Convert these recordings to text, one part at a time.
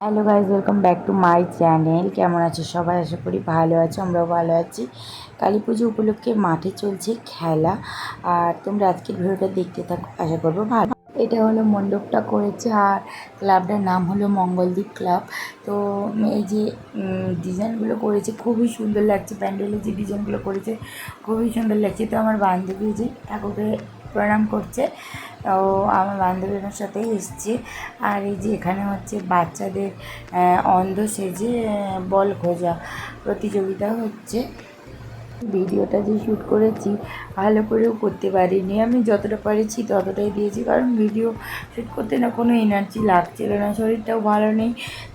Hello guys, welcome back to my channel. কেমন আছো সবাই? আশা করি ভালো আছো, আমরাও ভালো আছি। কালী পুজো উপলক্ষে মাঠে চলছে খেলা, আর তোমরা আজকের ভিডিওটা দেখতে থাকো, আশা করবো ভালো। এটা হলো মণ্ডপটা করেছে, আর ক্লাবটার নাম হলো মঙ্গলদ্বীপ ক্লাব। তো এই যে ডিজাইনগুলো করেছে খুবই সুন্দর লাগছে, প্যান্ডেলের যে ডিজাইনগুলো করেছে খুবই সুন্দর লাগছে। তো আমার বান্ধবী যে ঠাকুরকে প্রণাম করছে, ও আমার বান্ধবীর সাথেই এসছে। আর এই যে এখানে হচ্ছে বাচ্চাদের অন্ধ সেজে বল খোঁজা প্রতিযোগিতা হচ্ছে। ভিডিওটা যে শ্যুট করেছি ভালো করেও করতে পারিনি, আমি যতটা পেরেছি ততটাই দিয়েছি, কারণ ভিডিও শ্যুট করতে না কোনো এনার্জি লাগছিল না, শরীরটাও ভালো নেই।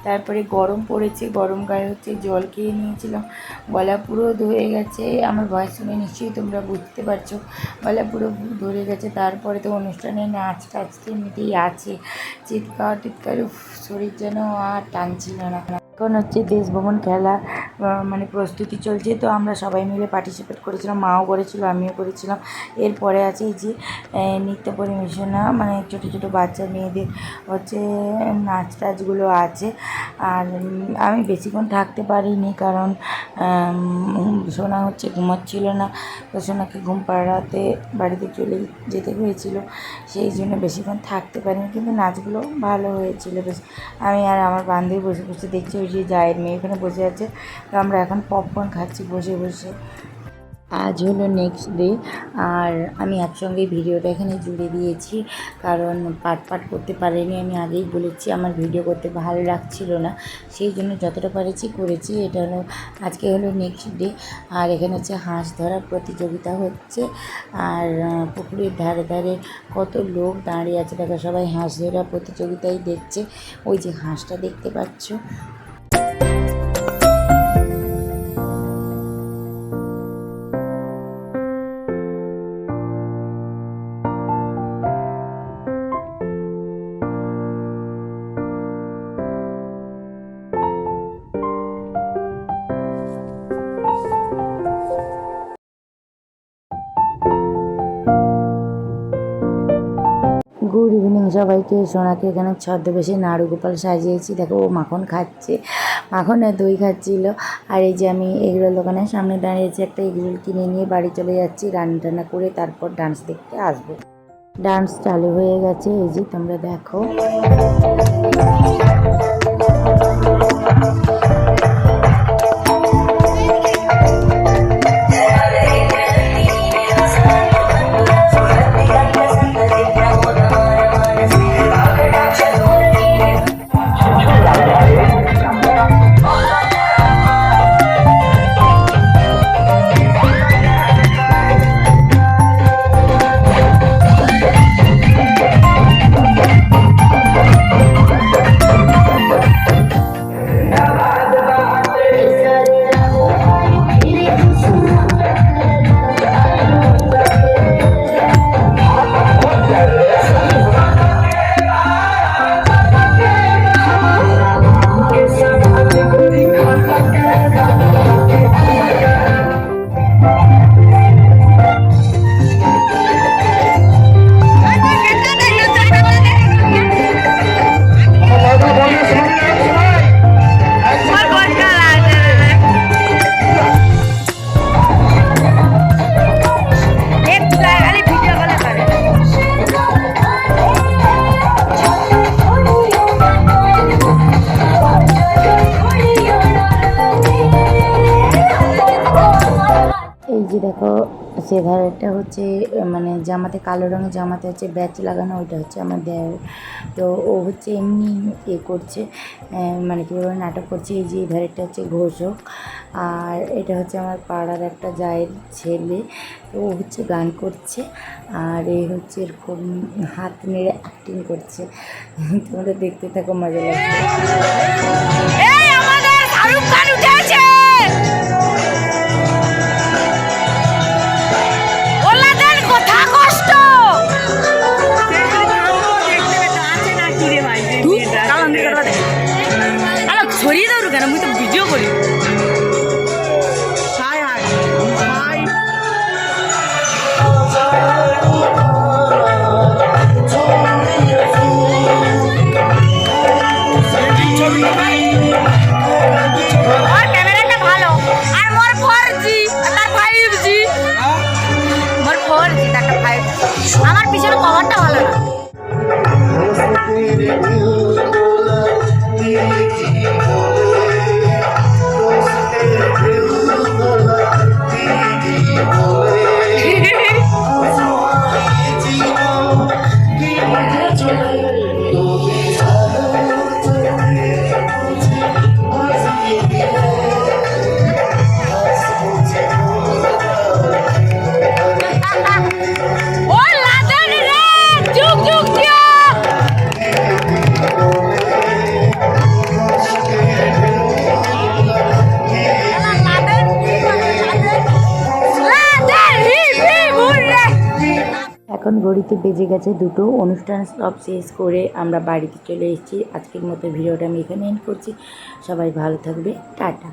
তারপরে গরম পড়েছে, গরম গায়ে হচ্ছে জল খেয়ে নিয়েছিলাম, গলা পুরো ধরে গেছে। আমার ভয়েস শুনে নিশ্চয়ই তোমরা বুঝতে পারছো, গলা পুরো ধরে গেছে। তারপরে তো অনুষ্ঠানে নাচ টাচ তো এমনিতেই আছে, চিৎকার টিৎকার, শরীর যেন আর টানছিল না। এখন হচ্ছে দেশভ্রমণ খেলা মানে প্রস্তুতি চলছে, তো আমরা সবাই মিলে পার্টিসিপেট করেছিলাম, মাও করেছিল, আমিও করেছিলাম। এরপরে আছে এই যে নৃত্য পরিবেশনা, মানে ছোটো ছোটো বাচ্চা মেয়েদের হচ্ছে নাচ টাচগুলো আছে। আর আমি বেশিক্ষণ থাকতে পারিনি, কারণ সোনা হচ্ছে ঘুমাচ্ছিল না, তো সোনাকে ঘুম পাড়াতে বাড়িতে চলে যেতে হয়েছিল, সেই জন্য বেশিক্ষণ থাকতে পারিনি। কিন্তু নাচগুলো ভালো হয়েছিল বেশ। আমি আর আমার বান্ধবী বসে বসে দেখছি, ওই যে জায়ের মেয়ে এখানে বসে আছে, তো আমরা এখন পপকর্ন খাচ্ছি বসে বসে। আজ হলো নেক্সট ডে, আর আমি একসঙ্গে ভিডিওটা এখানে জুড়ে দিয়েছি, কারণ পাট করতে পারিনি। আমি আগেই বলেছি আমার ভিডিও করতে ভালো লাগছিল না, সেই জন্য যতটা পারেছি করেছি। এটা হলো আজকে হলো নেক্সট ডে, আর এখানে হচ্ছে হাঁস ধরার প্রতিযোগিতা হচ্ছে। আর পুকুরের ধারে ধারে কত লোক দাঁড়িয়ে আছে, দেখো সবাই হাঁস ধরার প্রতিযোগিতাই দেখছে। ওই যে হাঁসটা দেখতে পাচ্ছ। গুড ইভিনিং সবাইকে। সোনাকে এখানে ছদ্মবেশে নাড়ু গোপাল সাজিয়েছি, দেখো ও মাখন খাচ্ছে, মাখন আর দই খাচ্ছিল। আর এই যে আমি এগরোল দোকানের সামনে দাঁড়িয়েছি, একটা এগরোল কিনে নিয়ে বাড়ি চলে যাচ্ছি, রান্না টান্না করে তারপর ডান্স দেখতে আসবো। ডান্স চালু হয়ে গেছে, এই যে তোমরা দেখো। এই যে দেখো, সে ধারেটা হচ্ছে মানে জামাতে, কালো রঙের জামাতে হচ্ছে ব্যাচ লাগানো, ওইটা হচ্ছে আমার দেওর। তো ও হচ্ছে এমনি করছে, মানে কীভাবে নাটক করছে। এই যে এই ধারেটা হচ্ছে ঘোষক, আর এটা হচ্ছে আমার পাড়ার একটা জায়ের ছেলে, তো ও হচ্ছে গান করছে, আর এই হচ্ছে এরকম হাত নেড়ে অ্যাক্টিং করছে। তোমরা দেখতে থাকো, মজা লাগছে। ছড়িয়ে দাও কেন, মুই তো ভিডিও করি। ওর ক্যামেরাটা ভালো আর মোর 4G তার 5G মোর 4G তার 5G আমার পিছনে কভারটা ভালো না ও লাদান রে যুগ যুগ জিও এখন ঘড়িতে বেজে গেছে 2টো। অনুষ্ঠান সব শেষ করে আমরা বাড়িতে চলে এসেছি। আজকের মতো ভিডিওটা আমি এখানে এন্ড করছি। সবাই ভালো থাকবে, টাটা।